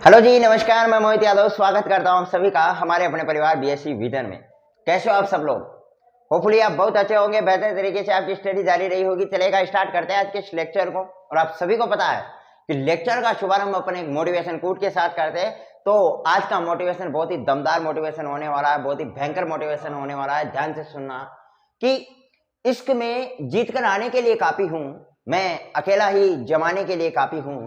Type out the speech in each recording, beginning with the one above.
Hello जी, नमस्कार। मैं मोहित यादव स्वागत करता हूं आप सभी का हमारे अपने परिवार बीएससी विजन में। कैसे हो आप सब लोग? होपफुली आप बहुत अच्छे होंगे, बेहतर तरीके से आपकी स्टडी जारी रही होगी। चलेगा, स्टार्ट करते हैं आज के इस लेक्चर को। और आप सभी को पता है कि लेक्चर का शुभारंभ अपन एक मोटिवेशन कोट के साथ करते हैं। तो आज का मोटिवेशन बहुत ही दमदार मोटिवेशन होने वाला है, बहुत ही भयंकर मोटिवेशन होने वाला है। ध्यान से सुनना कि इश्क में जीत कर आने के लिए काफी हूं, मैं अकेला ही जमाने के लिए काफी हूं।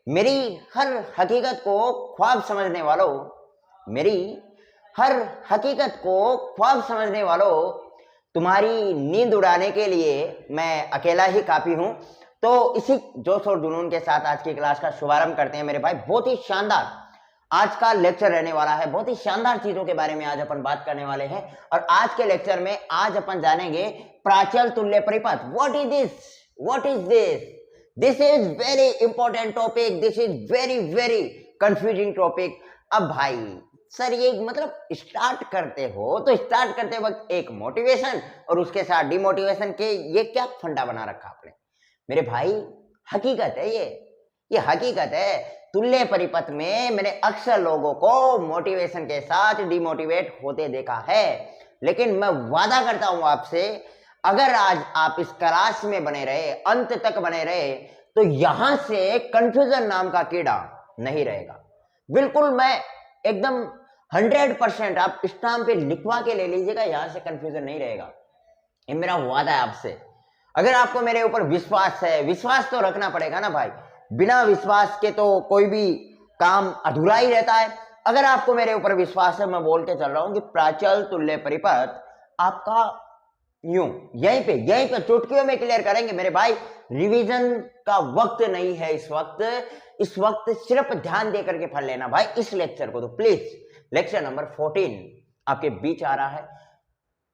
मेरी हर हकीकत को ख्वाब समझने वालों, मेरी हर हकीकत को ख्वाब समझने वालों, तुम्हारी नींद उड़ाने के लिए मैं अकेला ही काफी हूं। तो इसी जोश और जुनून के साथ आज की क्लास का शुभारंभ करते हैं मेरे भाई। बहुत ही शानदार आज का लेक्चर रहने वाला है, बहुत ही शानदार चीजों के बारे में आज अपन बात करने वाले हैं। और आज के लेक्चर में आज अपन जानेंगे प्राचल तुल्य परिपथ। What is this? What is this? This is very important topic, this is very very confusing topic. अब भाई सर ये मतलब स्टार्ट करते हो तो स्टार्ट करते वक्त एक मोटिवेशन और उसके साथ डिमोटिवेशन के ये क्या फंडा बना रखा आपने मेरे भाई? हकीकत है ये हकीकत है। तुल्य परिपथ में मैंने अक्सर लोगों को मोटिवेशन के साथ डिमोटिवेट होते देखा है, लेकिन मैं वादा करता हूं आपसे, अगर आज आप इस क्लास में बने रहे, अंत तक बने रहे, तो यहां से कंफ्यूजन नाम का कीड़ा नहीं रहेगा। बिल्कुल, मैं एकदम 100% आप स्टाम्प पे लिखवा के ले लीजिएगा, यहां से कंफ्यूजन नहीं रहेगा। ये मेरा वादा है आपसे। अगर आपको मेरे ऊपर विश्वास है, विश्वास तो रखना पड़ेगा ना भाई, बिना विश्वास के तो कोई भी काम अधूरा ही रहता है। अगर आपको मेरे ऊपर विश्वास है, मैं बोल के चल रहा हूं कि प्राचल तुल्य परिपथ आपका यूं यहीं पे चुटकियों में क्लियर करेंगे मेरे भाई। रिवीजन का वक्त नहीं है इस वक्त सिर्फ ध्यान दे करके पढ़ लेना भाई इस लेक्चर को। तो प्लीज लेक्चर नंबर 14 आपके बीच आ रहा है,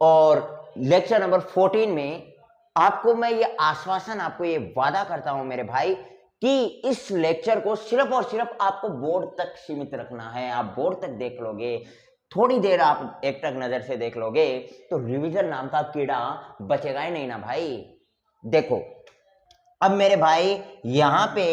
और लेक्चर नंबर 14 में आपको मैं ये आश्वासन, आपको ये वादा करता हूं मेरे भाई कि इस लेक्चर को सिर्फ और सिर्फ आपको बोर्ड तक सीमित रखना है। आप बोर्ड तक देख लोगे, थोड़ी देर आप एकटक नजर से देख लोगे, तो रिवीजन नाम का कीड़ा बचेगा ही नहीं ना भाई। देखो अब मेरे भाई, यहां पे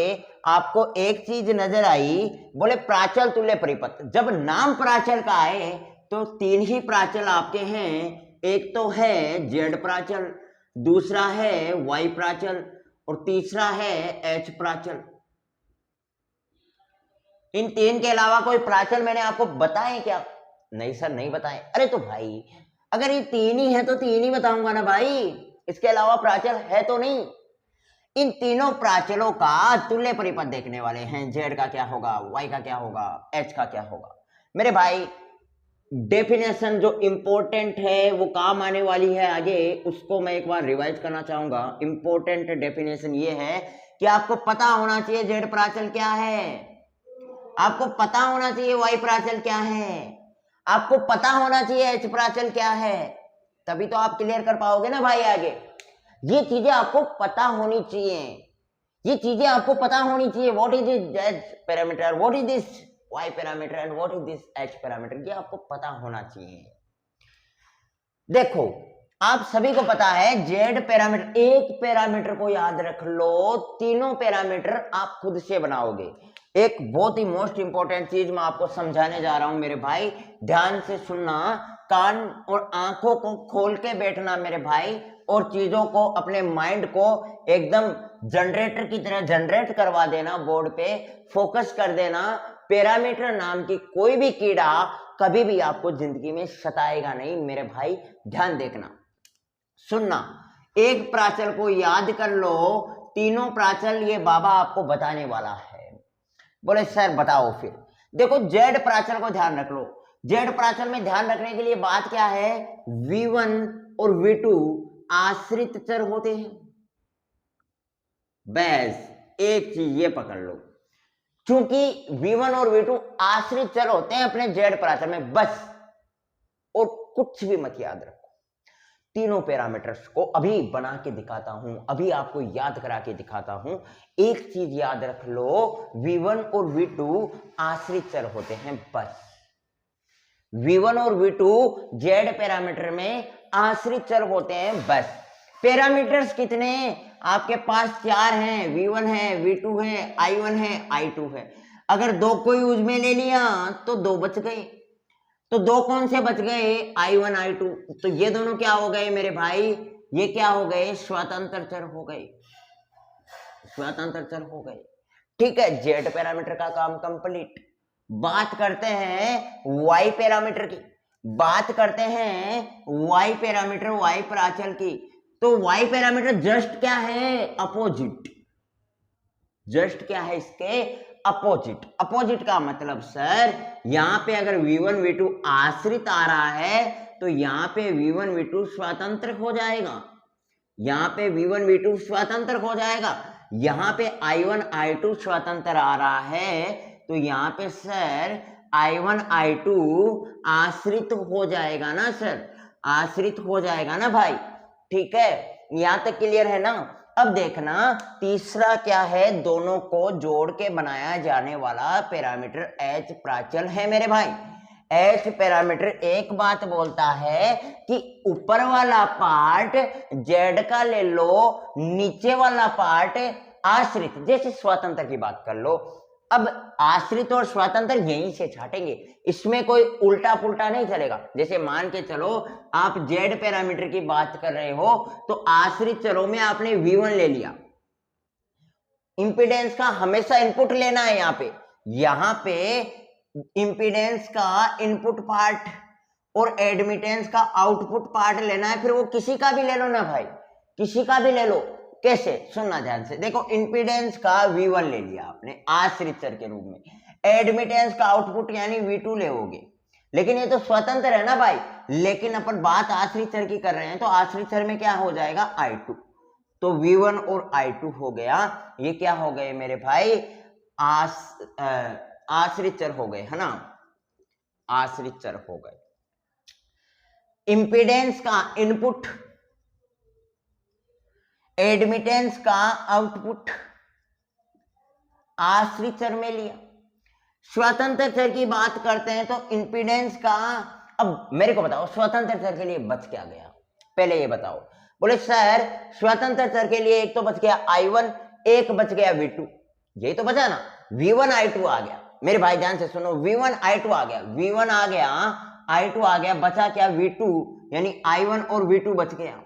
आपको एक चीज नजर आई, बोले प्राचल तुल्य परिपथ। जब नाम प्राचल का आए तो तीन ही प्राचल आपके हैं। एक तो है जेड प्राचल, दूसरा है वाई प्राचल, और तीसरा है एच प्राचल। इन तीन के अलावा कोई प्राचल मैंने आपको बताए क्या? नहीं सर, नहीं बताए। अरे तो भाई अगर ये तीन ही है तो तीन ही बताऊंगा ना भाई, इसके अलावा प्राचल है तो नहीं। इन तीनों प्राचलों का तुल्य परिपथ देखने वाले हैं। जेड का क्या होगा, वाई का क्या होगा, एच का क्या होगा मेरे भाई। डेफिनेशन जो इंपॉर्टेंट है वो काम आने वाली है आगे, उसको मैं एक बार रिवाइज करना चाहूंगा। इंपॉर्टेंट डेफिनेशन ये है कि आपको पता होना चाहिए जेड प्राचल क्या है, आपको पता होना चाहिए वाई प्राचल क्या है, आपको पता होना चाहिए एच प्राचल क्या है, तभी तो आप क्लियर कर पाओगे ना भाई आगे। ये चीजें आपको पता होनी चाहिए, ये चीजें आपको पता होनी चाहिए। What is this h parameter, what is this y parameter and what is this h parameter, ये आपको पता होना चाहिए। देखो आप सभी को पता है जेड पैरामीटर, एक पैरामीटर को याद रख लो, तीनों पैरामीटर आप खुद से बनाओगे। एक बहुत ही मोस्ट इंपॉर्टेंट चीज मैं आपको समझाने जा रहा हूं मेरे भाई, ध्यान से सुनना, कान और आंखों को खोल के बैठना मेरे भाई, और चीजों को, अपने माइंड को एकदम जनरेटर की तरह जनरेट करवा देना, बोर्ड पे फोकस कर देना। पैरामीटर नाम की कोई भी कीड़ा कभी भी आपको जिंदगी में सताएगा नहीं मेरे भाई, ध्यान देखना, सुनना। एक प्राचल को याद कर लो, तीनों प्राचल ये बाबा आपको बताने वाला है। बोले सर बताओ फिर। देखो जेड प्राचल को ध्यान रख लो। जेड प्राचल में ध्यान रखने के लिए बात क्या है, V1 और V2 आश्रित चर होते हैं। बस एक चीज ये पकड़ लो, क्योंकि V1 और V2 आश्रित चर होते हैं अपने जेड प्राचल में, बस, और कुछ भी मत याद रखो। तीनों पैरामीटर्स को अभी बना के दिखाता हूं, अभी आपको याद करा के दिखाता हूं। एक चीज याद रख लो, V1 और V2 आश्रित चर होते हैं, बस। V1 और V2 जेड पैरामीटर में आश्रित चर होते हैं, बस। पैरामीटर्स कितने हैं आपके पास? 4 हैं, V1 है, V2 है, I1 है, I2 है। अगर दो को यूज में ले लिया तो दो बच गए। तो दो कौन से बच गए? I1 I2। तो ये दोनों क्या हो गए मेरे भाई? ये क्या हो गए? स्वतंत्र चर हो गए, स्वतंत्र चर हो गए। ठीक है, जेड पैरामीटर का काम कंप्लीट। बात करते हैं वाई पैरामीटर की, बात करते हैं वाई पैरामीटर, वाई प्राचल की। तो वाई पैरामीटर जस्ट क्या है? अपोजिट। जस्ट क्या है इसके? अपोजिट। अपोजिट का मतलब सर यहां पे अगर V1 V2 आश्रित आ रहा है तो यहां पे V1 V2 स्वतंत्र हो जाएगा, यहां पे V1 V2 स्वतंत्र हो जाएगा। यहां पे I1 I2 स्वतंत्र आ रहा है तो यहां पे सर I1 I2 आश्रित हो जाएगा ना सर, आश्रित हो जाएगा ना भाई। ठीक है, यहां तक क्लियर है ना? अब देखना तीसरा क्या है? दोनों को जोड़ के बनाया जाने वाला पैरामीटर H प्राचल है मेरे भाई। H पैरामीटर एक बात बोलता है कि ऊपर वाला पार्ट Z का ले लो, नीचे वाला पार्ट आश्रित। जैसे स्वतंत्र की बात कर लो, अब आश्रित और स्वतंत्र यहीं से छाटेंगे, इसमें कोई उल्टा पुल्टा नहीं चलेगा। जैसे मान के चलो आप Z पैरामीटर की बात कर रहे हो तो आश्रित चरों में आपने V1 ले लिया, इंपीडेंस का हमेशा इनपुट लेना है। यहां पे इंपीडेंस का इनपुट पार्ट और एडमिटेंस का आउटपुट पार्ट लेना है। फिर वो किसी का भी ले लो ना भाई, किसी का भी ले लो। कैसे? सुनना ध्यान से। देखो, इंपीडेंस का V1 ले लिया आपने आश्रित चर के रूप में, एडमिटेंस का आउटपुट यानी V2 लेओगे, लेकिन ये तो स्वतंत्र है ना भाई। लेकिन अपन बात आश्रित चर की कर रहे हैं तो आश्रित चर में क्या हो जाएगा? I2। तो V1 और I2 हो गया। ये क्या हो गए मेरे भाई? आश्रित चर हो गए, है ना, आश्रित चर हो गए। इंपीडेंस का इनपुट, एडमिटेंस का आउटपुट आश्रित चर में लिया। स्वतंत्र चर की बात करते हैं तो इंपीडेंस का, अब मेरे को बताओ स्वतंत्र चर के लिए बच क्या गया? पहले ये बताओ। बोले सर स्वतंत्र चर के लिए एक तो बच गया I1, एक बच गया V2, यही तो बचा ना। V1 I2 आ गया मेरे भाई, ध्यान से सुनो, V1 I2 आ गया, V1 आ गया, I2 आ गया, बचा क्या? V2, यानी I1 और V2 बच गया।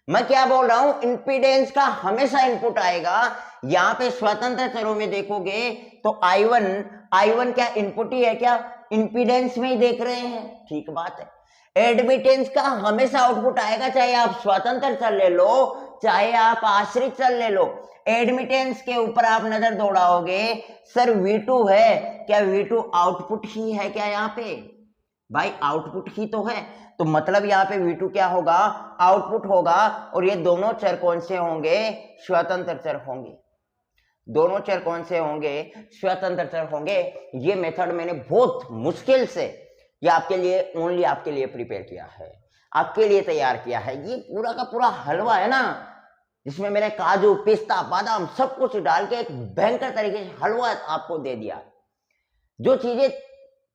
मैं क्या बोल रहा हूं? इंपीडेंस का हमेशा इनपुट आएगा। यहां पे स्वतंत्र चरों में देखोगे तो I1 क्या इनपुट ही है क्या? इंपीडेंस में ही देख रहे हैं, ठीक बात है। एडमिटेंस का हमेशा आउटपुट आएगा, चाहे आप स्वतंत्र चर ले लो चाहे आप आश्रित चर ले लो। एडमिटेंस के ऊपर आप नजर दौड़ाओगे, सर V2 है क्या? V2 आउटपुट ही है क्या? यहाँ पे भाई आउटपुट ही तो है, तो मतलब यहाँ पे V2 क्या होगा? आउटपुट होगा। और ये दोनों चर कौन से होंगे? स्वतंत्र चर होंगे। दोनों चर कौन से होंगे? स्वतंत्र चर होंगे। ये मेथड मैंने बहुत मुश्किल से ये आपके लिए, ओनली आपके लिए प्रिपेयर किया है, आपके लिए तैयार किया है। ये पूरा का पूरा हलवा है ना, जिसमें मैंने काजू, पिस्ता, बादाम सब कुछ डाल के एक भयंकर तरीके से हलवा आपको दे दिया। जो चीजें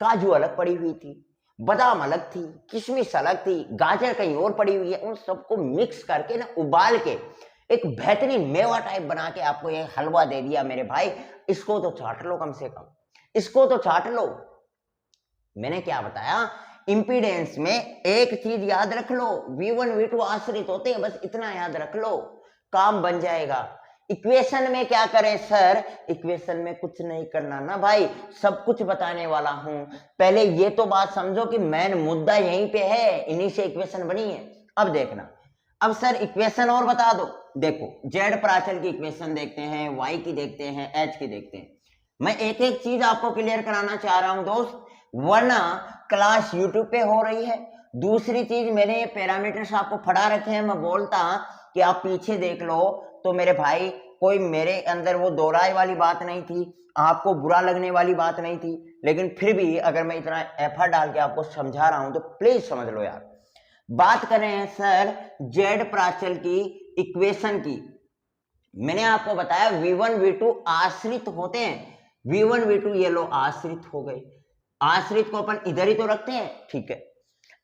काजू अलग पड़ी हुई थी, बादाम अलग थी, किशमिश अलग थी, गाजर कहीं और पड़ी हुई है, उन सबको मिक्स करके ना उबाल के एक बेहतरीन मेवा टाइप बना के आपको ये हलवा दे दिया मेरे भाई। इसको तो चाट लो, कम से कम इसको तो चाट लो। मैंने क्या बताया? इंपीडेंस में एक चीज याद रख लो, V1 V2 आश्रित होते हैं, बस इतना याद रख लो, काम बन जाएगा। इक्वेशन में क्या करें सर? इक्वेशन में कुछ नहीं करना ना भाई, सब कुछ बताने वाला हूं। पहले ये तो बात समझो कि मेन मुद्दा यहीं पे है, इन्हीं से इक्वेशन बनी है। अब देखना, अब सर इक्वेशन और बता दो। देखो, जेड प्राचल की इक्वेशन देखते हैं, वाई की देखते हैं, एच की देखते हैं। मैं एक एक चीज आपको क्लियर कराना चाह रहा हूं दोस्त, वरना क्लास यूट्यूब पे हो रही है। दूसरी चीज, मैंने ये पैरामीटर्स आपको फड़ा रखे हैं। मैं बोलता कि आप पीछे देख लो तो मेरे भाई कोई मेरे अंदर वो दोहराई वाली बात नहीं थी, आपको बुरा लगने वाली बात नहीं थी, लेकिन फिर भी अगर मैं इतना एफर्ट डाल के आपको समझा रहा हूं तो प्लीज समझ लो यार। बात कर रहे हैं सर जेड प्राचल की इक्वेशन की। मैंने आपको बताया V1 V2 आश्रित होते हैं, V1 V2 ये लो आश्रित हो गए। आश्रित को अपन इधर ही तो रखते हैं, ठीक है।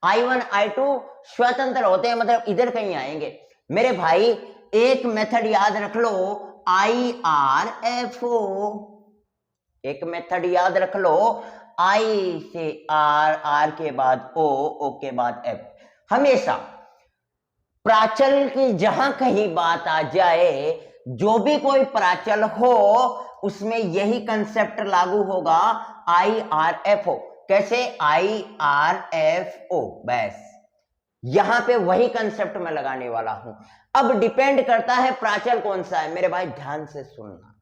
I1 I2 स्वतंत्र होते हैं, मतलब इधर कहीं आएंगे मेरे भाई। एक मेथड याद रख लो, IRFO, एक मेथड याद रख लो, आई से आर, आर के बाद ओ, ओ के बाद एफ। हमेशा प्राचल की जहां कहीं बात आ जाए, जो भी कोई प्राचल हो, उसमें यही कंसेप्ट लागू होगा, आई आर एफ ओ। कैसे? आई आर एफ ओ, बस यहां पे वही कंसेप्ट मैं लगाने वाला हूं। अब डिपेंड करता है प्राचल कौन सा है। मेरे भाई ध्यान से सुनना,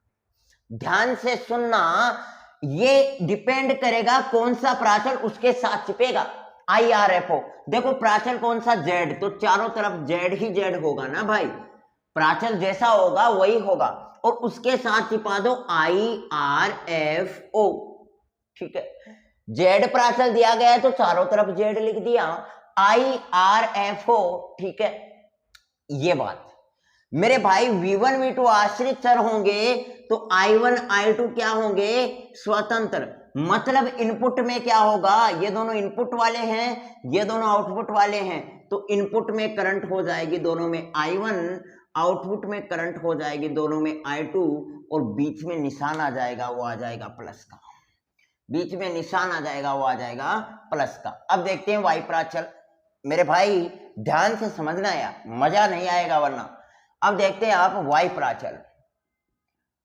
ध्यान से सुनना, ये डिपेंड करेगा कौन सा प्राचल उसके साथ चिपेगा। आई आर एफ ओ, देखो प्राचल कौन सा? जेड, तो चारों तरफ जेड ही जेड होगा ना भाई, प्राचल जैसा होगा वही होगा, और उसके साथ चिपा दो आई आर एफ ओ। ठीक है, जेड प्राचल दिया गया है तो चारों तरफ जेड लिख दिया, आई आर एफ ओ। ठीक है, ये बात मेरे भाई V1 V2 आश्रित चर होंगे तो I1 I2 क्या होंगे? स्वतंत्र। मतलब इनपुट में क्या होगा? ये दोनों इनपुट वाले हैं, ये दोनों आउटपुट वाले हैं, तो इनपुट में करंट हो जाएगी दोनों में I1, आउटपुट में करंट हो जाएगी दोनों में I2, और बीच में निशान आ जाएगा, वो आ जाएगा प्लस का। बीच में निशान आ जाएगा, वो आ जाएगा प्लस का। अब देखते हैं वाई प्राचल। मेरे भाई ध्यान से समझना यार, मजा नहीं आएगा वरना। अब देखते हैं आप वाई प्राचल।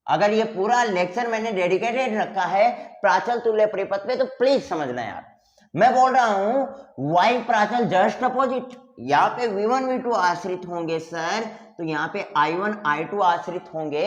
अगर ये पूरा लेक्चर मैंने डेडिकेटेड रखा है प्राचल तुल्य परिपथ पे, तो प्लीज समझना यार। मैं बोल रहा हूं वाई प्राचल जस्ट अपोजिट। यहाँ पे V1 V2 आश्रित होंगे सर, तो यहाँ पे I1 I2 आश्रित होंगे।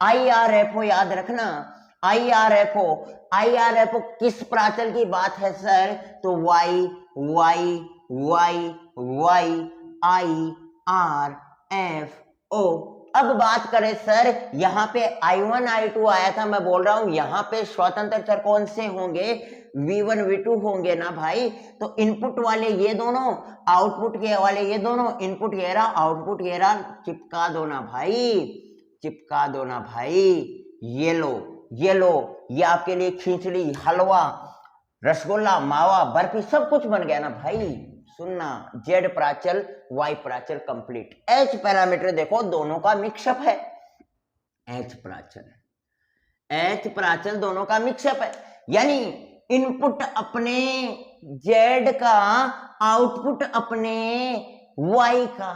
IRFO याद रखना, IRFO। IRFO किस प्राचल की बात है सर? तो Y Y Y Y I R F O. अब बात करें सर, यहाँ पे I1 I2 आया था, मैं बोल रहा हूं यहाँ पे स्वतंत्र चर कौन से होंगे? V1 V2 होंगे ना भाई। तो इनपुट वाले ये दोनों, आउटपुट के वाले ये दोनों, इनपुट ये रहा, आउटपुट ये रहा, चिपका दो ना भाई, चिपका दो ना भाई। ये लो, ये लो, ये आपके लिए खिचड़ी, हलवा, रसगुल्ला, मावा, बर्फी सब कुछ बन गया ना भाई। सुनना, जेड प्राचल वाई प्राचल कंप्लीट। एच पैरामीटर देखो दोनों का मिक्सअप है, एच प्राचल दोनों का मिक्सअप है, यानी इनपुट अपने जेड का, आउटपुट अपने वाई का।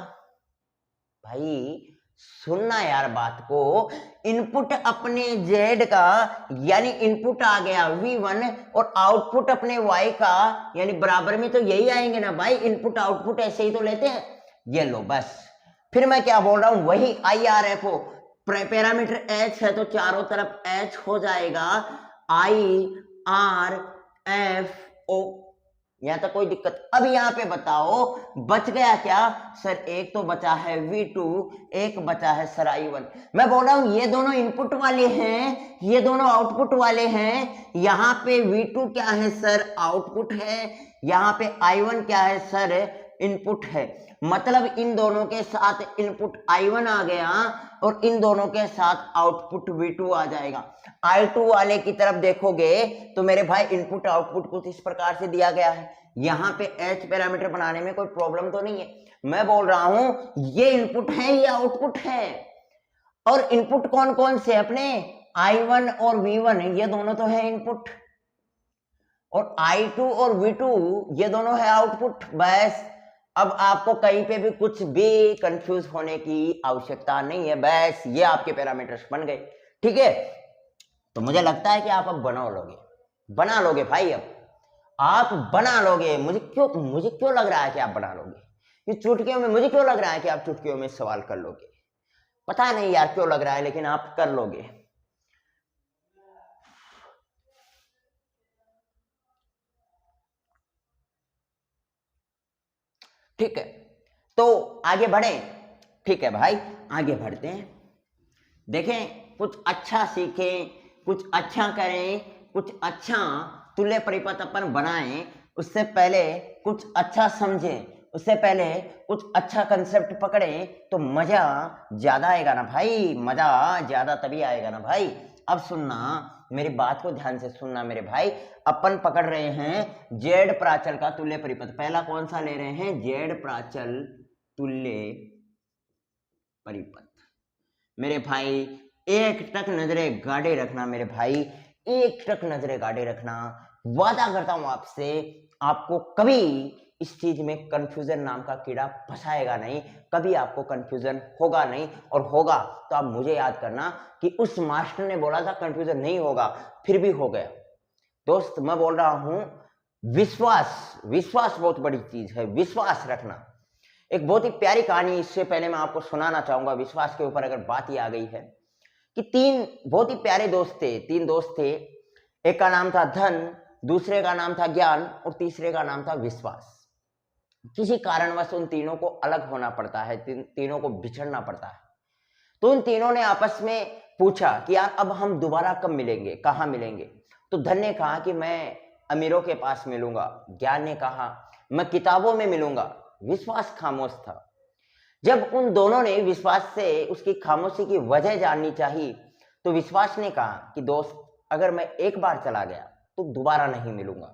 भाई सुनना यार बात को, इनपुट अपने जेड का यानी इनपुट आ गया V1, और आउटपुट अपने Y का यानी बराबर में तो यही आएंगे ना भाई, इनपुट आउटपुट ऐसे ही तो लेते हैं। ये लो बस, फिर मैं क्या बोल रहा हूं, वही IRFO। पैरामीटर H है तो चारों तरफ H हो जाएगा, IRFO। यहां तक कोई दिक्कत? अब यहां पे बताओ बच गया क्या सर? एक तो बचा है V2, एक बचा है सर I1। मैं बोल रहा हूं ये दोनों इनपुट वाले हैं, ये दोनों आउटपुट वाले हैं। यहाँ पे V2 क्या है सर? आउटपुट है। यहाँ पे I1 क्या है सर? इनपुट है। मतलब इन दोनों के साथ इनपुट I1 आ गया और इन दोनों के साथ आउटपुट V2 आ जाएगा। I2 वाले की तरफ देखोगे तो मेरे भाई इनपुट आउटपुट कुछ इस प्रकार से दिया गया है। यहाँ पे H पैरामीटर बनाने में कोई प्रॉब्लम तो नहीं है। मैं बोल रहा हूं ये इनपुट है, ये आउटपुट है। और इनपुट कौन कौन से अपने? I1 और V1, ये दोनों तो है इनपुट, और I2 और V2 ये दोनों है आउटपुट। बस अब आपको कहीं पे भी कुछ भी कंफ्यूज होने की आवश्यकता नहीं है। बस ये आपके पैरामीटर्स बन गए, ठीक है। तो मुझे लगता है कि आप अब बना लोगे भाई, अब आप बना लोगे। मुझे क्यों लग रहा है कि आप बना लोगे? ये चुटकियों में मुझे क्यों लग रहा है कि आप चुटकियों में सवाल कर लोगे? पता नहीं यार क्यों लग रहा है, लेकिन आप कर लोगे। ठीक है, तो आगे बढ़े। ठीक है भाई, आगे बढ़ते हैं। देखें, कुछ अच्छा सीखें, कुछ अच्छा करें, कुछ अच्छा तुल्य परिपथ अपन बनाएं। उससे पहले कुछ अच्छा समझें, उससे पहले कुछ अच्छा कंसेप्ट पकड़ें, तो मजा ज्यादा आएगा ना भाई, मजा ज्यादा तभी आएगा ना भाई। अब सुनना, मेरी बात को ध्यान से सुनना मेरे भाई। अपन पकड़ रहे हैं जेड प्राचल का तुल्य परिपथ। पहला कौन सा ले रहे हैं? जेड प्राचल तुल्य परिपथ। मेरे भाई एक टक नजरे गाड़े रखना मेरे भाई, एक टक नजरें गाड़े रखना। वादा करता हूं आपसे, आपको कभी इस चीज में कंफ्यूजन नाम का कीड़ा फंसाएगा नहीं, कभी आपको कंफ्यूजन होगा नहीं, और होगा तो आप मुझे याद करना कि उस मास्टर ने बोला था कंफ्यूजन नहीं होगा, फिर भी हो गया। दोस्त मैं बोल रहा हूं विश्वास, विश्वास बहुत बड़ी चीज है, विश्वास रखना। एक बहुत ही प्यारी कहानी इससे पहले मैं आपको सुनाना चाहूंगा विश्वास के ऊपर, अगर बात ही आ गई है कि तीन बहुत ही प्यारे दोस्त थे, तीन दोस्त थे। एक का नाम था धन, दूसरे का नाम था ज्ञान, और तीसरे का नाम था विश्वास। किसी कारणवश उन तीनों को अलग होना पड़ता है, तीनों को बिछड़ना पड़ता है। तो उन तीनों ने आपस में पूछा कि यार अब हम दोबारा कब मिलेंगे, कहाँ मिलेंगे। तो धन ने कहा कि मैं अमीरों के पास मिलूंगा, ज्ञान ने कहा मैं किताबों में मिलूंगा, विश्वास खामोश था। जब उन दोनों ने विश्वास से उसकी खामोशी की वजह जाननी चाहिए तो विश्वास ने कहा कि दोस्त अगर मैं एक बार चला गया तो दोबारा नहीं मिलूंगा।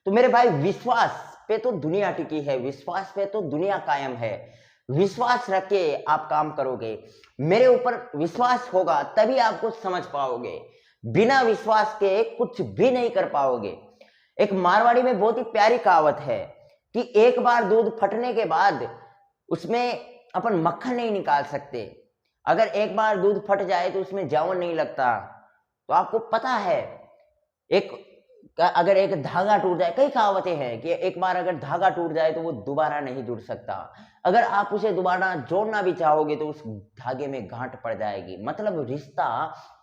तो मेरे भाई विश्वास पे तो दुनिया टिकी है, विश्वास पे तो दुनिया कायम है। विश्वास रख के आप काम करोगे, मेरे ऊपर विश्वास होगा तभी आप कुछ समझ पाओगे, बिना विश्वास के कुछ भी नहीं कर पाओगे। एक मारवाड़ी में बहुत ही प्यारी कहावत है कि एक बार दूध फटने के बाद उसमें अपन मक्खन नहीं निकाल सकते। अगर एक बार दूध फट जाए तो उसमें जौन नहीं लगता। तो आपको पता है अगर एक धागा टूट जाए, कई कहावतें हैं कि एक बार अगर धागा टूट जाए तो वो दोबारा नहीं जुड़ सकता। अगर आप उसे दोबारा जोड़ना भी चाहोगे तो उस धागे में गांठ पड़ जाएगी, मतलब रिश्ता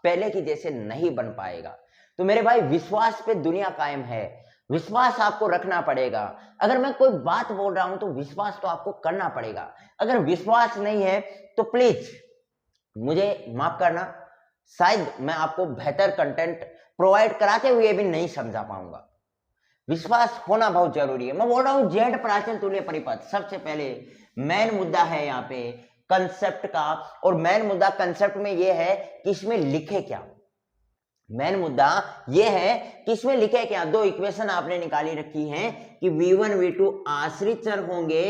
पहले की जैसे नहीं बन पाएगा। तो मेरे भाई विश्वास पे दुनिया कायम है, विश्वास आपको रखना पड़ेगा। अगर मैं कोई बात बोल रहा हूं तो विश्वास तो आपको करना पड़ेगा। अगर विश्वास नहीं है तो प्लीज मुझे माफ करना, शायद मैं आपको बेहतर कंटेंट प्रोवाइड कराते हुए भी नहीं समझा पाऊंगा। विश्वास होना बहुत जरूरी है। मैं बोल रहा हूं जेड प्राचीन तुल्य परिपथ। सबसे पहले मेन मुद्दा है यहाँ पे कंसेप्ट का, और मेन मुद्दा कंसेप्ट में यह है कि इसमें लिखे क्या। मेन मुद्दा यह है कि इसमें लिखे क्या। दो इक्वेशन आपने निकाली रखी हैं कि v1 v2 आश्रित चर होंगे,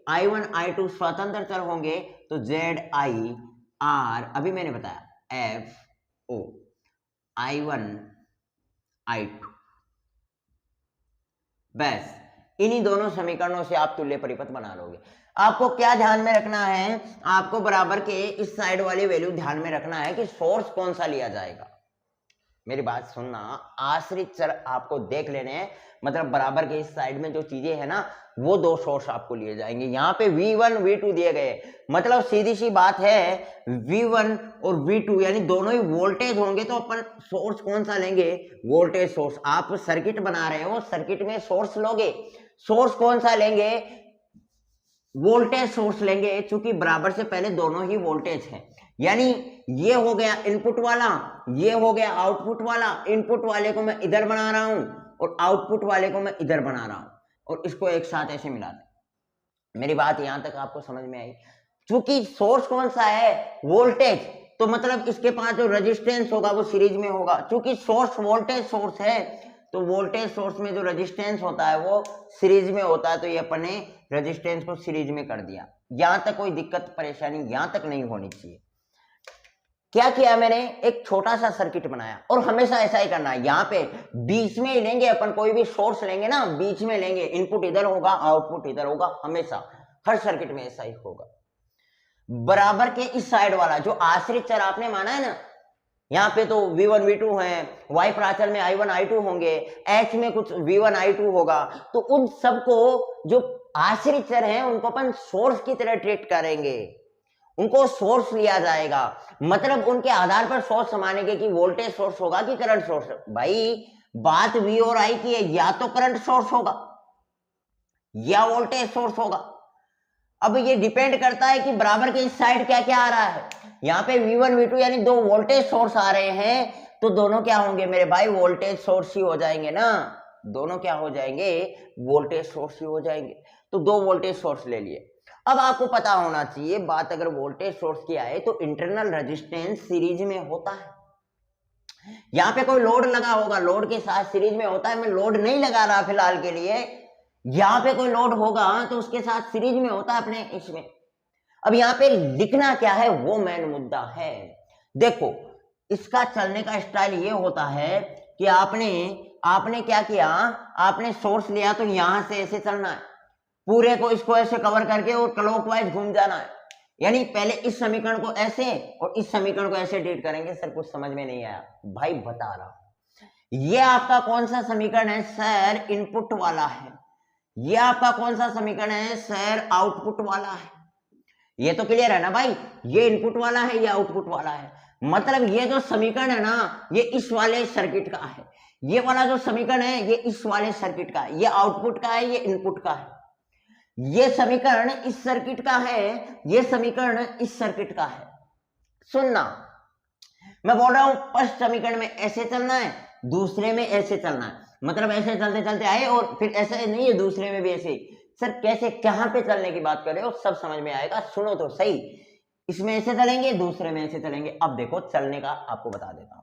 i1 i2 स्वतंत्र चर होंगे, तो ZI R अभी मैंने बताया FO i1 i2, बस इन्हीं दोनों समीकरणों से आप तुल्य परिपथ बना लोगे। आपको क्या ध्यान में रखना है, आपको बराबर के इस साइड वाली वैल्यू ध्यान में रखना है कि सोर्स कौन सा लिया जाएगा। मेरी बात सुनना, आश्रित चर आपको देख लेने हैं, मतलब बराबर के इस साइड में जो चीजें है ना वो दो सोर्स आपको लिए जाएंगे। यहाँ पे v1 v2 दिए गए, मतलब सीधी सी बात है v1 और v2 यानी दोनों ही वोल्टेज होंगे, तो अपन सोर्स कौन सा लेंगे, वोल्टेज सोर्स। आप सर्किट बना रहे हो, सर्किट में सोर्स लोगे, सोर्स कौन सा लेंगे, वोल्टेज सोर्स लेंगे, चूंकि बराबर से पहले दोनों ही वोल्टेज हैं। यानी ये हो गया इनपुट वाला, ये हो गया आउटपुट वाला। इनपुट वाले को मैं इधर बना रहा हूं और आउटपुट वाले को मैं इधर बना रहा हूं, और इसको एक साथ ऐसे मिला दे। मेरी बात यहां तक आपको समझ में आई। चूंकि सोर्स कौन सा है, वोल्टेज, तो मतलब इसके पास जो रेजिस्टेंस होगा वो सीरीज में होगा। चूंकि सोर्स वोल्टेज सोर्स है तो वोल्टेज सोर्स में जो रेजिस्टेंस होता है वो सीरीज में होता है, तो ये अपने रेजिस्टेंस को सीरीज में कर दिया। यहां तक कोई दिक्कत परेशानी यहां तक नहीं होनी चाहिए। क्या किया मैंने, एक छोटा सा सर्किट बनाया, और हमेशा ऐसा ही करना है। यहाँ पे बीच में ही लेंगे अपन, कोई भी सोर्स लेंगे ना बीच में लेंगे, इनपुट इधर होगा आउटपुट इधर होगा, हमेशा हर सर्किट में ऐसा ही होगा। बराबर के इस साइड वाला जो आश्रित चर आपने माना है ना, यहाँ पे तो v1 v2 है, y प्राचल में i1 i2 होंगे, h में कुछ v1 i2 होगा, तो उन सबको जो आश्रित चर हैं उनको अपन सोर्स की तरह ट्रीट करेंगे, उनको सोर्स लिया जाएगा। मतलब उनके आधार पर सोर्स मानेंगे कि वोल्टेज सोर्स होगा कि करंट सोर्स। भाई बात v और i की है, या तो करंट सोर्स होगा या वोल्टेज सोर्स होगा। अब ये डिपेंड करता है कि बराबर के इस साइड क्या क्या आ रहा है। यहाँ पे v1 v2 यानी दो वोल्टेज सोर्स आ रहे हैं, तो दोनों क्या होंगे मेरे भाई, वोल्टेज सोर्स ही हो जाएंगे ना। दोनों क्या हो जाएंगे, वोल्टेज सोर्स ही हो जाएंगे। तो दो वोल्टेज सोर्स ले लिए। अब आपको पता होना चाहिए बात, अगर वोल्टेज सोर्स की आए तो इंटरनल रेजिस्टेंस सीरीज में होता है। यहाँ पे कोई लोड लगा होगा, लोड के साथ सीरीज में होता है। मैं लोड नहीं लगा रहा फिलहाल के लिए, यहाँ पे कोई लोड होगा तो उसके साथ सीरीज में होता है अपने इसमें। अब यहाँ पे लिखना क्या है वो मेन मुद्दा है। देखो इसका चलने का स्टाइल ये होता है कि आपने आपने क्या किया, आपने सोर्स लिया तो यहां से ऐसे चलना है, पूरे को इसको ऐसे कवर करके और क्लॉकवाइज घूम जाना है। यानी पहले इस समीकरण को ऐसे और इस समीकरण को ऐसे डील करेंगे। सर कुछ समझ में नहीं आया भाई, बता रहा हूं। ये आपका कौन सा समीकरण है सर? इनपुट वाला है। ये आपका कौन सा समीकरण है सर? आउटपुट वाला है। ये तो क्लियर है ना भाई, ये इनपुट वाला है, ये आउटपुट वाला है। मतलब ये जो समीकरण है ना, ये इस वाले सर्किट का है। ये वाला जो समीकरण है ये इस वाले सर्किट का है। ये आउटपुट का है, ये इनपुट का है। ये समीकरण इस सर्किट का है, ये समीकरण इस सर्किट का है। सुनना, मैं बोल रहा हूं फर्स्ट समीकरण में ऐसे चलना है, दूसरे में ऐसे चलना है। मतलब ऐसे चलते चलते आए और फिर ऐसे नहीं है, दूसरे में भी ऐसे। सर कैसे, कहां पे चलने की बात कर रहे हो? सब समझ में आएगा, सुनो तो सही। इसमें ऐसे चलेंगे, दूसरे में ऐसे चलेंगे। अब देखो चलने का आपको बता देता हूं।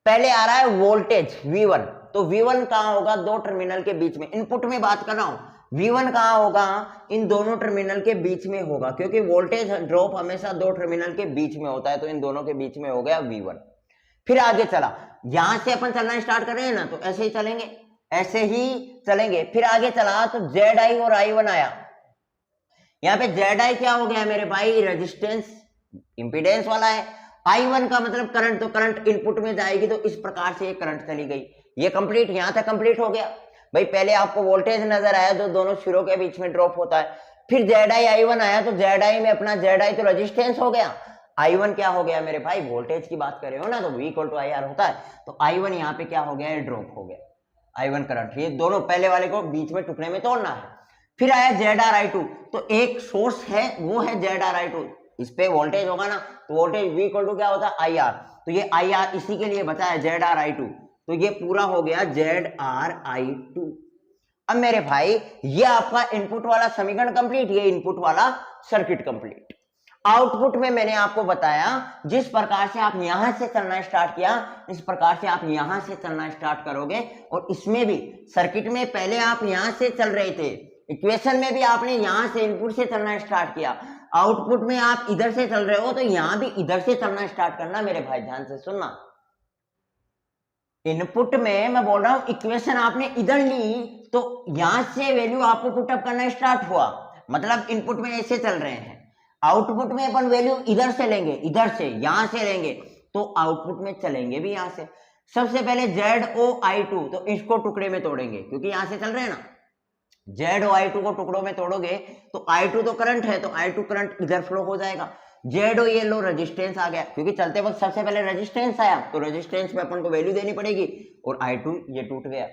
पहले आ रहा है वोल्टेज V1, तो V1 कहां होगा? दो टर्मिनल के बीच में। इनपुट में बात कर रहा हूं, V1 कहां होगा? इन दोनों टर्मिनल के बीच में होगा, क्योंकि वोल्टेज ड्रॉप हमेशा दो टर्मिनल के बीच में होता है, तो इन दोनों के बीच में हो गया V1। फिर आगे चला, यहां से अपन चलना स्टार्ट कर रहे हैं ना, तो ऐसे ही चलेंगे, ऐसे ही चलेंगे। फिर आगे चला तो ZI और I1 आया। यहाँ पे ZI क्या हो गया मेरे भाई? रेजिस्टेंस, इंपीडेंस वाला है। I1 का मतलब करंट, तो करंट इनपुट में जाएगी, तो इस प्रकार से ये करंट चली गई। ये कंप्लीट, यहां तक कंप्लीट हो गया भाई। पहले आपको वोल्टेज नजर आया जो दोनों सिरों के बीच में ड्रॉप होता है। फिर ZI I1 आया, तो ZI में अपना ZI तो रेजिस्टेंस हो गया, I1 क्या हो गया मेरे भाई? वोल्टेज की बात कर रहे हो ना, तो V = IR होता है। तो I1 यहाँ पे क्या हो गया? ड्रॉप हो गया, I1 करंट। ये दोनों पहले वाले को बीच में टुकड़े में तोड़ना है। फिर आया ZR I2, तो एक सोर्स है वो है ZR I2, इस पे वोल्टेज होगा ना, तो वोल्टेज V = क्या होता है? IR। तो ये IR इसी के लिए बचा है ZR I2, तो ये पूरा हो गया ZR I2। अब मेरे भाई ये आपका इनपुट वाला समीकरण कंप्लीट, ये इनपुट वाला सर्किट कंप्लीट। आउटपुट में मैंने आपको बताया जिस प्रकार से आप यहां से चलना स्टार्ट किया, इस प्रकार से आप यहां से चलना स्टार्ट करोगे। और इसमें भी सर्किट में पहले आप यहां से चल रहे थे, इक्वेशन में भी आपने यहां से इनपुट से चलना स्टार्ट किया, आउटपुट में आप इधर से चल रहे हो, तो यहां भी इधर से चलना स्टार्ट करना मेरे भाई। ध्यान से सुनना, इनपुट में मैं बोल रहा हूं इक्वेशन आपने इधर ली, तो यहां से वैल्यू आपको पुटअप करना स्टार्ट हुआ, मतलब इनपुट में ऐसे चल रहे हैं। आउटपुट में अपन वैल्यू इधर से लेंगे, इधर से यहां से लेंगे, तो आउटपुट में चलेंगे भी यहां से। सबसे पहले ZOI2, तो इसको टुकड़े में तोड़ेंगे, क्योंकि यहां से चल रहे हैं ना। ZOI2 को टुकड़ों में तोड़ोगे तो I2 तो करंट है, तो I2 करंट इधर फ्लो हो जाएगा। ZO ये लो रेजिस्टेंस आ गया, क्योंकि चलते वक्त सबसे पहले रेजिस्टेंस आया, तो रेजिस्टेंस में अपन को वैल्यू देनी पड़ेगी, और I2 ये टूट गया।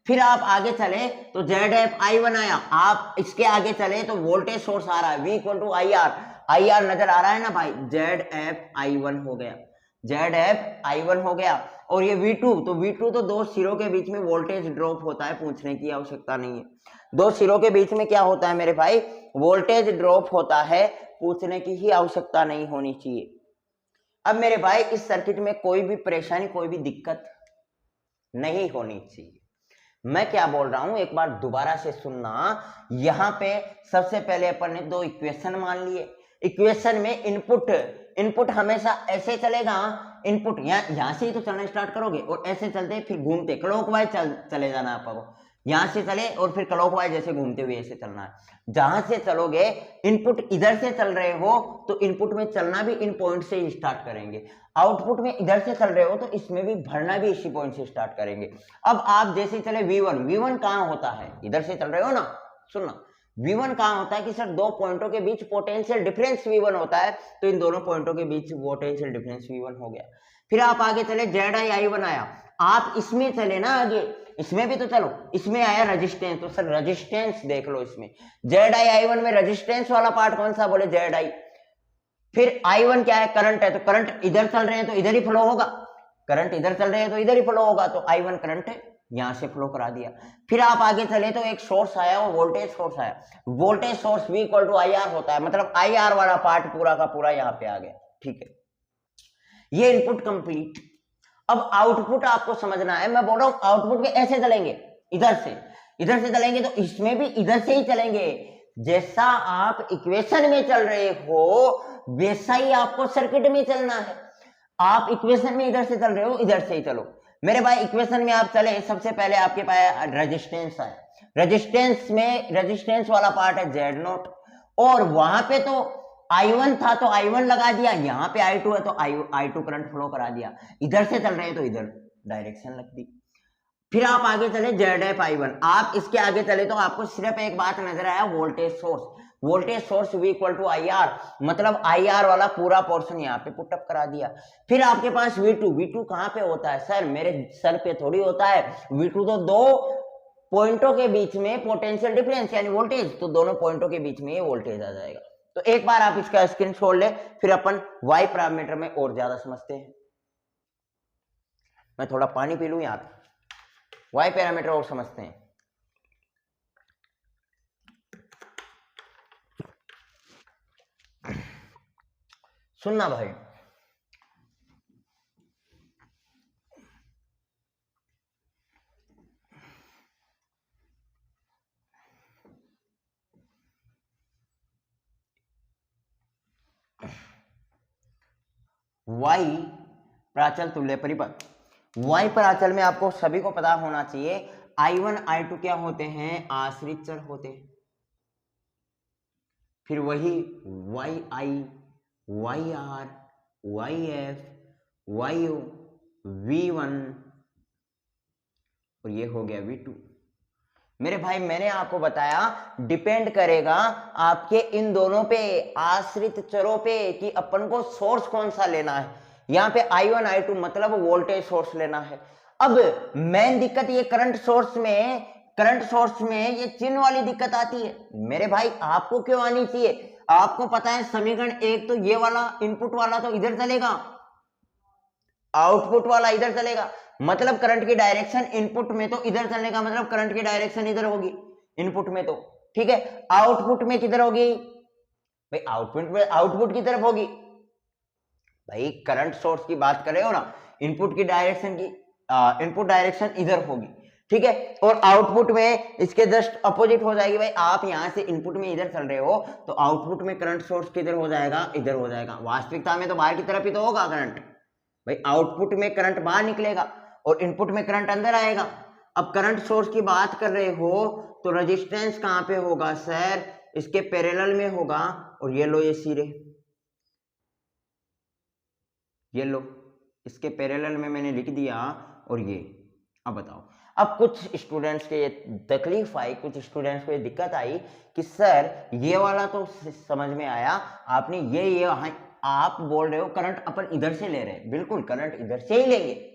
फिर आप आगे चले तो ZF I1 आया, आप इसके आगे चले तो वोल्टेज सोर्स आ रहा है V = IR, IR नजर आ रहा है ना भाई, ZF I1 हो गया, ZF I1 हो गया। और ये V2, तो V2 तो दो सिरों के बीच में वोल्टेज ड्रॉप होता है, पूछने की आवश्यकता नहीं है। दो सिरों के बीच में क्या होता है मेरे भाई? वोल्टेज ड्रॉप होता है, पूछने की ही आवश्यकता नहीं होनी चाहिए। अब मेरे भाई इस सर्किट में कोई भी परेशानी, कोई भी दिक्कत नहीं होनी चाहिए। मैं क्या बोल रहा हूं एक बार दोबारा से सुनना। यहां पे सबसे पहले अपन ने दो इक्वेशन मान लिए। इक्वेशन में इनपुट हमेशा ऐसे चलेगा, इनपुट यहां से ही तो चलना स्टार्ट करोगे, और ऐसे चलते फिर घूमते क्लॉकवाइज चले जाना आपको। यहां से चले और फिर क्लॉकवाइज जैसे घूमते हुए ऐसे चलना है। जहां से चलोगे, इनपुट इधर से चल रहे हो, तो इनपुट में चलना भी इन पॉइंट से ही स्टार्ट करेंगे। आउटपुट में इधर से चल रहे हो, तो इसमें भी भरना भी इसी पॉइंट से स्टार्ट करेंगे। अब आप जैसे चले V1 कहां होता है? इधर से चल रहे हो ना, सुनना, V1 कहां होता है कि सर दो पॉइंटों के बीच पोटेंशियल डिफरेंस V1 होता है, तो इन दोनों पॉइंटों के बीच पोटेंशियल डिफरेंस V1 हो गया। फिर आप आगे चले, ZI I1 आया, आप इसमें चले ना आगे, इसमें भी तो चलो, इसमें आया रेजिस्टेंस, तो सर रेजिस्टेंस देख लो इसमें। ZI I1 में रेजिस्टेंस वाला पार्ट कौन सा? बोले ZI। फिर I1 क्या है? करंट है, तो करंट इधर चल रहे हैं तो इधर ही फ्लो होगा, करंट इधर चल रहे हैं तो इधर ही फ्लो होगा, तो I1 करंट है, यहां से फ्लो करा दिया। फिर आप आगे चले तो एक सोर्स आया, वो वोल्टेज सोर्स आया, वोल्टेज सोर्स V = IR होता है, मतलब IR वाला पार्ट पूरा का पूरा यहां पे आ गया। ठीक है, ये इनपुट कंप्लीट। अब आउटपुट आपको समझना है, मैं बोल रहा हूं आउटपुट में ऐसे चलेंगे, इधर से चलेंगे, तो इसमें भी इधर से ही चलेंगे। जैसा आप इक्वेशन में चल रहे हो वैसा ही आपको सर्किट में चलना है। आप इक्वेशन में इधर से चल रहे हो, इधर से ही चलो। मेरे भाई इक्वेशन में आप चले, सबसे पहले आपके पास रेजिस्टेंस है, रेजिस्टेंस में रेजिस्टेंस वाला पार्ट है जेड नॉट, और वहां पे तो I1 था तो I1 लगा दिया, यहाँ पे I2 है तो I2 करंट फ्लो करा दिया, इधर से चल रहे हैं तो इधर डायरेक्शन लग दी। फिर आप आगे चले ZF I1, आप इसके आगे चले तो आपको सिर्फ एक बात नजर आया, voltage source, voltage source V equal to IR, मतलब IR वाला पूरा पोर्शन यहाँ पे पुटअप करा दिया। फिर आपके पास V2, V2 कहाँ पे होता है सर, मेरे सर पे थोड़ी होता है, V2 तो दो पॉइंटों के बीच में पोटेंशियल डिफरेंस यानी वोल्टेज, तो दोनों पॉइंटों के बीच में ये वोल्टेज आ जाएगा। तो एक बार आप इसका स्क्रीन छोड़ ले, फिर अपन वाई पैरामीटर में और ज्यादा समझते हैं। मैं थोड़ा पानी पी लूं यहाँ पे, वाई पैरामीटर और समझते हैं। सुनना भाई, वाई प्राचल तुल्य परिपथ, वाई प्राचल में आपको सभी को पता होना चाहिए I1 I2 क्या होते हैं, आश्रित चर होते हैं। फिर वही YI YR YF YO V1 और ये हो गया V2। मेरे भाई मैंने आपको बताया डिपेंड करेगा आपके इन दोनों पे, आश्रित चरों पे, कि अपन को सोर्स कौन सा लेना है। यहाँ पे I1 I2 मतलब वोल्टेज सोर्स लेना है। अब मेन दिक्कत ये करंट सोर्स में ये चिन्ह वाली दिक्कत आती है। मेरे भाई आपको क्यों आनी चाहिए, आपको पता है समीकरण एक तो ये वाला इनपुट वाला तो इधर चलेगा, आउटपुट वाला इधर चलेगा, मतलब करंट की डायरेक्शन इनपुट में तो इधर चलने का मतलब करंट की डायरेक्शन इधर होगी इनपुट में, तो ठीक है। आउटपुट में किधर होगी भाई, आउटपुट की तरफ होगी। भाई करंट सोर्स की बात कर रहे हो ना, इनपुट की डायरेक्शन की इनपुट डायरेक्शन इधर होगी, ठीक है। और आउटपुट में इसके जस्ट अपोजिट हो जाएगी। भाई आप यहां से इनपुट में इधर चल रहे हो तो आउटपुट में करंट सोर्स किधर हो जाएगा, इधर हो जाएगा। वास्तविकता में तो बाहर की तरफ ही तो होगा करंट, भाई आउटपुट में करंट बाहर निकलेगा और इनपुट में करंट अंदर आएगा। अब करंट सोर्स की बात कर रहे हो तो रेजिस्टेंस कहां पे होगा सर, इसके पैरेलल में होगा, और ये लो ये सिरे, ये लो इसके पैरेलल में मैंने लिख दिया, और ये। अब बताओ, अब कुछ स्टूडेंट्स के ये तकलीफ आई, कुछ स्टूडेंट्स को ये दिक्कत आई कि सर ये वाला तो समझ में आया, आपने ये आप बोल रहे हो करंट अपन इधर से ले रहे हैं, बिल्कुल करंट इधर से ही लेंगे,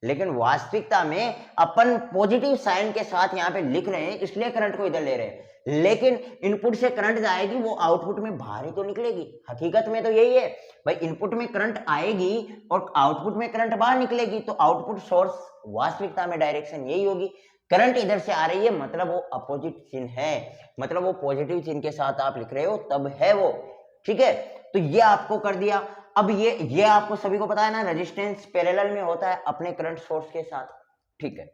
लेकिन वास्तविकता में अपन पॉजिटिव साइन के साथ यहाँ पे लिख रहे हैं इसलिए करंट को इधर ले रहे हैं, लेकिन इनपुट से करंट जाएगी वो आउटपुट में बाहर ही तो निकलेगी। हकीकत में तो यही है भाई, इनपुट में करंट आएगी और आउटपुट में करंट बाहर निकलेगी, तो आउटपुट सोर्स वास्तविकता में डायरेक्शन यही होगी। करंट इधर से आ रही है मतलब वो अपोजिट चिन्ह है, मतलब वो पॉजिटिव चिन्ह के साथ आप लिख रहे हो तब है वो, ठीक है। तो ये आपको कर दिया। अब ये आपको सभी को पता है ना, रेजिस्टेंस पैरेलल में होता है अपने करंट सोर्स के साथ, ठीक है।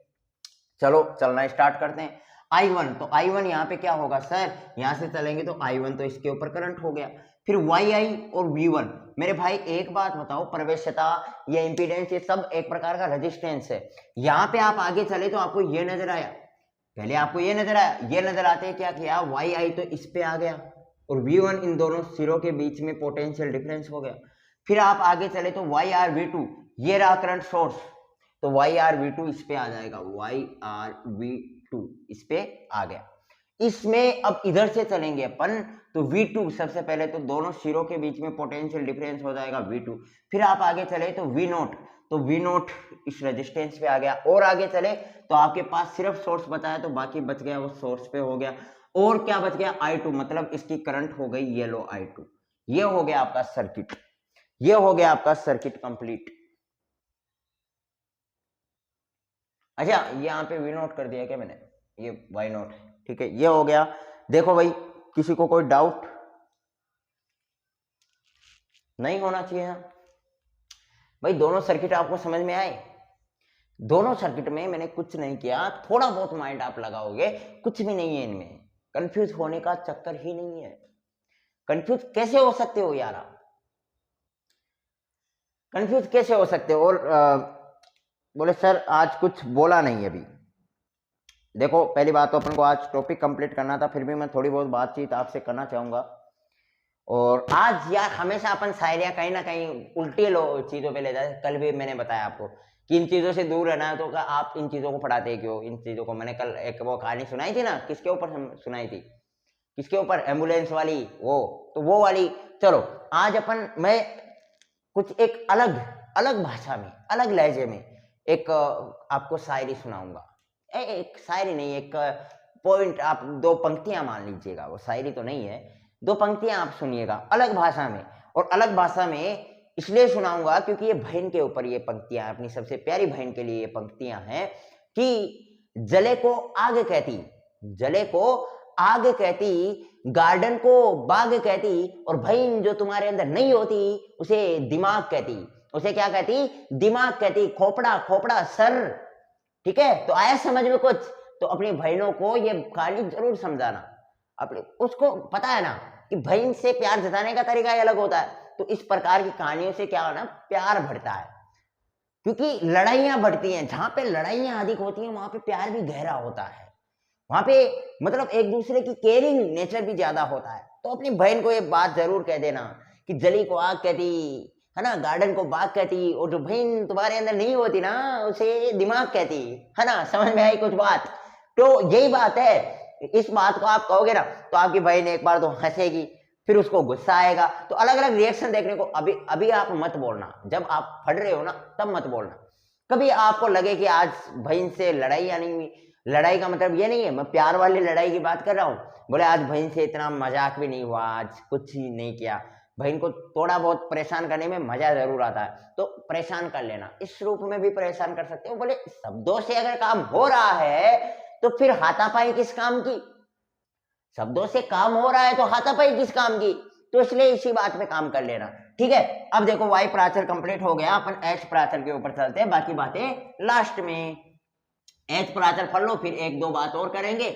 चलो चलना स्टार्ट करते हैं। I1, तो I1 यहाँ पे क्या होगा सर, यहाँ से चलेंगे तो I1 तो इसके ऊपर करंट हो गया। फिर YI और V1, मेरे भाई एक बात बताओ, प्रवेश्यता या इंपीडेंस ये सब एक प्रकार का रेजिस्टेंस है। यहाँ पे आप आगे चले तो आपको ये नजर आया, पहले आपको ये नजर आया, ये नजर आते क्या किया, YI तो इस पे आ गया और V1 इन दोनों सिरों के बीच में पोटेंशियल डिफरेंस हो गया। फिर आप आगे चले तो YRV2, ये रहा करंट सोर्स, तो YRV2 इस पे आ जाएगा, YRV2 इस पे आ गया। इसमें अब इधर से चलेंगे अपन तो V2, सबसे पहले तो दोनों सिरों के बीच में पोटेंशियल डिफरेंस हो जाएगा V2। फिर आप आगे चले तो V0, तो V0 इस रेजिस्टेंस पे आ गया। और आगे चले तो आपके पास सिर्फ सोर्स बचा है, तो बाकी बच गया वो सोर्स पे हो गया। और क्या बच गया, I2, मतलब इसकी करंट हो गई ये लो I2। ये हो गया आपका सर्किट, ये हो गया आपका सर्किट कंप्लीट। अच्छा यहाँ पे V0 कर दिया क्या मैंने, ये Y0 है, ठीक है, ये हो गया। देखो भाई किसी को कोई डाउट नहीं होना चाहिए ना भाई, दोनों सर्किट आपको समझ में आए। दोनों सर्किट में मैंने कुछ नहीं किया, थोड़ा बहुत माइंड आप लगाओगे, कुछ भी नहीं है इनमें, कंफ्यूज होने का चक्कर ही नहीं है। कंफ्यूज कैसे हो सकते हो यार आप, कंफ्यूज कैसे हो सकते हो। और बोले सर आज कुछ बोला नहीं अभी। देखो पहली बात तो अपन को आज टॉपिक कंप्लीट करना था, फिर भी मैं थोड़ी बहुत बातचीत आपसे करना चाहूँगा। और आज यार हमेशा अपन शायरियाँ कहीं ना कहीं उल्टी चीज़ों पे ले जाते। कल भी मैंने बताया आपको कि इन चीज़ों से दूर रहना है, तो आप इन चीज़ों को पढ़ाते क्यों? इन चीज़ों को मैंने कल एक वो कहानी सुनाई थी ना, किसके ऊपर सुनाई थी, किसके ऊपर? एम्बुलेंस वाली, वो तो वो वाली। चलो आज अपन मैं कुछ एक अलग अलग भाषा में, अलग लहजे में एक आपको शायरी सुनाऊंगा। एक शायरी नहीं, एक पॉइंट, आप दो पंक्तियां मान लीजिएगा, वो शायरी तो नहीं है, दो पंक्तियां आप सुनिएगा अलग भाषा में। और अलग भाषा में इसलिए सुनाऊंगा क्योंकि ये बहन के ऊपर ये पंक्तियां, अपनी सबसे प्यारी बहन के लिए ये पंक्तियां हैं कि जले को आग कहती, जले को आग कहती, गार्डन को बाग कहती, और बहन जो तुम्हारे अंदर नहीं होती उसे दिमाग कहती। उसे क्या कहती? दिमाग कहती। खोपड़ा खोपड़ा सर। ठीक है, तो आया समझ में कुछ? तो अपनी बहनों को ये कहानी जरूर समझाना। अपने उसको पता है ना कि बहन से प्यार जताने का तरीका ही अलग होता है, तो इस प्रकार की कहानियों से क्या होना, प्यार बढ़ता है। क्योंकि लड़ाइयां बढ़ती हैं, जहां पे लड़ाइयां अधिक होती हैं वहां पे प्यार भी गहरा होता है, वहां पे मतलब एक दूसरे की केयरिंग नेचर भी ज्यादा होता है। तो अपनी बहन को ये बात जरूर कह देना कि जली को आग कहती है ना, गार्डन को बाग कहती, और जो बहन तुम्हारे अंदर नहीं होती ना उसे दिमाग कहती है ना। समझ में आई कुछ बात? तो यही बात है। इस बात को आप कहोगे ना तो आपकी बहन एक बार तो हंसेगी, फिर उसको गुस्सा आएगा, तो अलग अलग रिएक्शन देखने को। अभी अभी आप मत बोलना, जब आप पढ़ रहे हो ना तब मत बोलना। कभी आपको लगे कि आज बहन से लड़ाई या नहीं हुई, लड़ाई का मतलब ये नहीं है मैं प्यार वाली लड़ाई की बात कर रहा हूँ। बोले आज बहन से इतना मजाक भी नहीं हुआ, आज कुछ ही नहीं किया, बहन को थोड़ा बहुत परेशान करने में मजा जरूर आता है, तो परेशान कर लेना। इस रूप में भी परेशान कर सकते हो। बोले शब्दों से अगर काम हो रहा है तो फिर हाथापाई किस काम की? शब्दों से काम हो रहा है तो हाथापाई किस काम की? तो इसलिए इसी बात पे काम कर लेना। ठीक है, अब देखो वाई प्राचल कंप्लीट हो गया, अपन एच प्राचल के ऊपर चलते हैं, बाकी बातें लास्ट में। एच प्राचल पढ़ लो, फिर एक दो बात और करेंगे,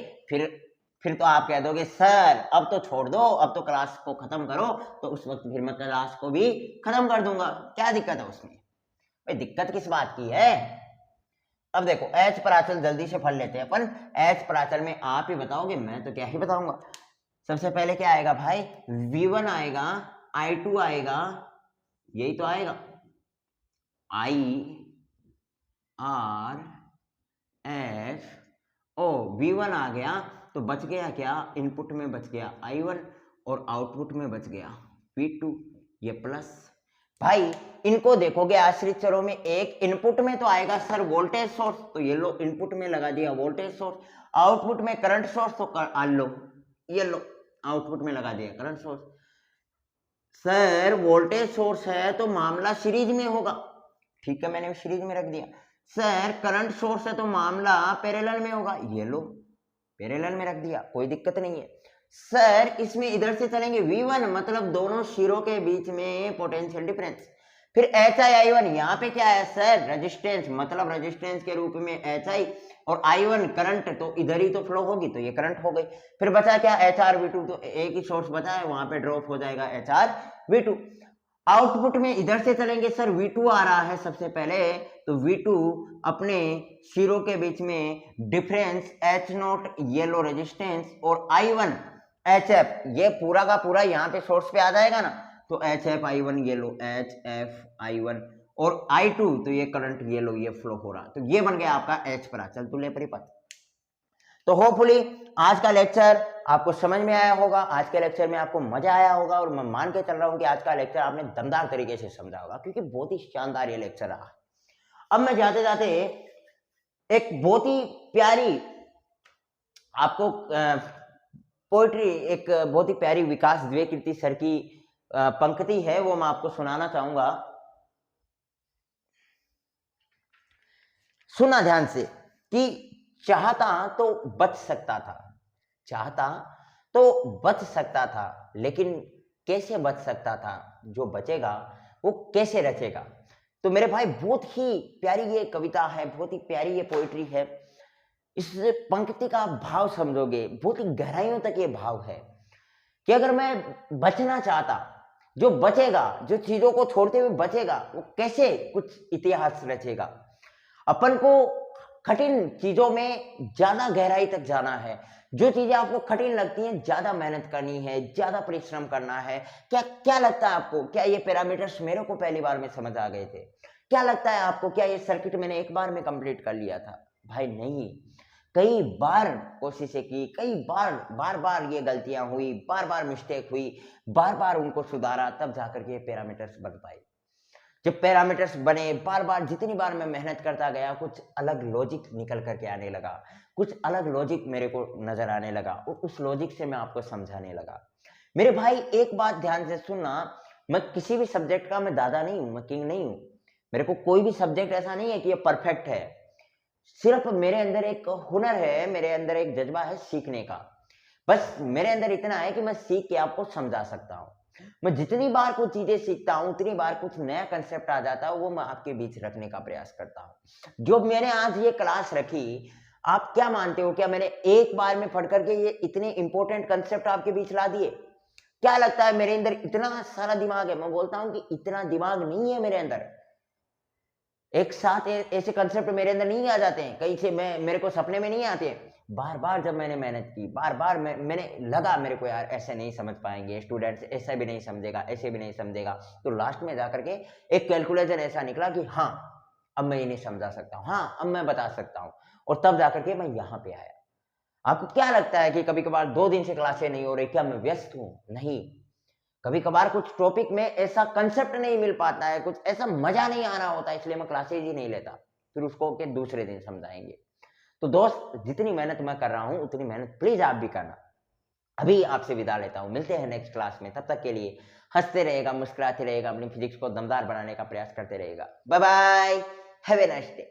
फिर तो आप कह दोगे सर अब तो छोड़ दो, अब तो क्लास को खत्म करो, तो उस वक्त फिर मैं क्लास को भी खत्म कर दूंगा। क्या दिक्कत है उसमें? भाई दिक्कत किस बात की है? अब देखो एच प्राचल जल्दी से पढ़ लेते हैं अपन। एच प्राचल में आप ही बताओगे, मैं तो क्या ही बताऊंगा। सबसे पहले क्या आएगा भाई? V1 आएगा, I2 आएगा, यही तो आएगा, IRF। V1 आ गया, तो बच गया क्या? इनपुट में बच गया I1 और आउटपुट में बच गया V2। ये प्लस भाई इनको देखोगे आश्रित चरों में, एक इनपुट में तो आएगा सर वोल्टेज सोर्स, तो ये लो इनपुट में लगा दिया वोल्टेज सोर्स। आउटपुट में करंट सोर्स, तो लो ये लो आउटपुट में लगा दिया current source. Sir voltage source है तो मामला सीरीज में होगा, ठीक है मैंने सीरीज में रख दिया। सर करंट सोर्स है तो मामला पैरेलल में होगा, ये लो पैरेलल में रख दिया, कोई दिक्कत नहीं है। सर इसमें इधर से चलेंगे V1, मतलब दोनों सिरों के बीच में पोटेंशियल डिफरेंस। फिर HI यहाँ पे क्या है सर? रेजिस्टेंस, मतलब रेजिस्टेंस के रूप में HI, और I1 करंट, तो इधर ही तो फ्लो होगी, तो ये करंट हो गई। फिर बचा क्या? HR V2, तो एक ही सोर्स बचा है, वहां पे ड्रॉप हो जाएगा HRV2। आउटपुट में इधर से चलेंगे सर, V2 आ रहा है सबसे पहले, तो V2 अपने सिरों के बीच में डिफरेंस H0 ये लो रेजिस्टेंस, और I1 HF, ये पूरा का पूरा यहाँ पे सोर्स पे आ जाएगा ना, तो HF I1 ये लो HF I1, और I2 तो ये करंट ये लो ये फ्लो हो रहा, तो ये बन गया आपका H प्राचल तुल्य परिपथ। तो होपफुली आज का लेक्चर आपको समझ में आया होगा, आज के लेक्चर में आपको मजा आया होगा, और मैं मान के चल रहा हूं कि आज का लेक्चर आपने दमदार तरीके से समझा होगा, क्योंकि बहुत ही शानदार ये लेक्चर रहा। अब मैं जाते जाते एक बहुत ही प्यारी आपको पोएट्री, एक बहुत ही प्यारी विकास द्विवेदी सर की पंक्ति है, वो मैं आपको सुनाना चाहूंगा। सुना ध्यान से कि चाहता तो बच सकता था, चाहता तो बच सकता था, लेकिन कैसे बच सकता था? जो बचेगा वो कैसे रचेगा? तो मेरे भाई बहुत ही प्यारी ये कविता है, बहुत ही प्यारी ये पोएट्री है। इस पंक्ति का भाव समझोगे, बहुत ही गहराइयों तक ये भाव है कि अगर मैं बचना चाहता, जो बचेगा, जो चीजों को छोड़ते हुए बचेगा, वो कैसे कुछ इतिहास रचेगा। अपन को कठिन चीजों में ज्यादा गहराई तक जाना है। जो चीजें आपको कठिन लगती हैं, ज्यादा मेहनत करनी है, ज्यादा परिश्रम करना है। क्या क्या लगता है आपको, क्या ये पैरामीटर्स मेरे को पहली बार में समझ आ गए थे? क्या लगता है आपको, क्या ये सर्किट मैंने एक बार में कंप्लीट कर लिया था? भाई नहीं, कई बार कोशिशें की, कई बार बार बार ये गलतियां हुई, बार बार मिस्टेक हुई, बार बार उनको सुधारा, तब जाकर के ये पैरामीटर्स बन पाए। जब पैरामीटर्स बने, बार बार जितनी बार मैं मेहनत करता गया, कुछ अलग लॉजिक निकल करके आने लगा, कुछ अलग लॉजिक मेरे को नजर आने लगा, और उस लॉजिक से मैं आपको समझाने लगा। मेरे भाई एक बात ध्यान से सुनना, मैं किसी भी सब्जेक्ट का मैं दादा नहीं हूं, मैं किंग नहीं हूं। मेरे को कोई भी सब्जेक्ट ऐसा नहीं है कि ये परफेक्ट है। सिर्फ मेरे अंदर एक हुनर है, मेरे अंदर एक जज्बा है सीखने का। बस मेरे अंदर इतना है कि मैं सीख के आपको समझा सकता हूँ। मैं जितनी बार कुछ चीजें सीखता हूँ, उतनी बार कुछ नया कंसेप्ट आ जाता है, वो मैं आपके बीच रखने का प्रयास करता हूँ। जो मैंने आज ये क्लास रखी, आप क्या मानते हो, क्या मैंने एक बार में पढ़ करके ये इतने इंपॉर्टेंट कंसेप्ट आपके बीच ला दिए? क्या लगता है मेरे अंदर इतना सारा दिमाग है? मैं बोलता हूँ कि इतना दिमाग नहीं है मेरे अंदर। एक साथ ऐसे कंसेप्ट मेरे अंदर नहीं आ जाते हैं, कहीं से मेरे को सपने में नहीं आते हैं। बार बार जब मैंने मेहनत की, बार बार मैंने लगा मेरे को यार ऐसे नहीं समझ पाएंगे स्टूडेंट्स, ऐसा भी नहीं समझेगा, ऐसे भी नहीं समझेगा, तो लास्ट में जाकर के एक कैलकुलेशन ऐसा निकला कि हाँ, अब मैं इन्हें समझा सकता हूँ, हाँ अब मैं बता सकता हूँ, और तब जाकर के मैं यहाँ पे आया। आपको क्या लगता है कि कभी कभार 2 दिन से क्लासें नहीं हो रही, क्या मैं व्यस्त हूँ? नहीं, कभी कभार कुछ टॉपिक में ऐसा कंसेप्ट नहीं मिल पाता है, कुछ ऐसा मजा नहीं आ रहा होता, इसलिए मैं क्लासेज ही नहीं लेता, फिर उसको के दूसरे दिन समझाएंगे। तो दोस्त, जितनी मेहनत मैं कर रहा हूं, उतनी मेहनत प्लीज आप भी करना। अभी आपसे विदा लेता हूं, मिलते हैं नेक्स्ट क्लास में। तब तक के लिए हंसते रहेगा, मुस्कुराते रहेगा, अपनी फिजिक्स को दमदार बनाने का प्रयास करते रहेगा। Bye bye, have a nice day.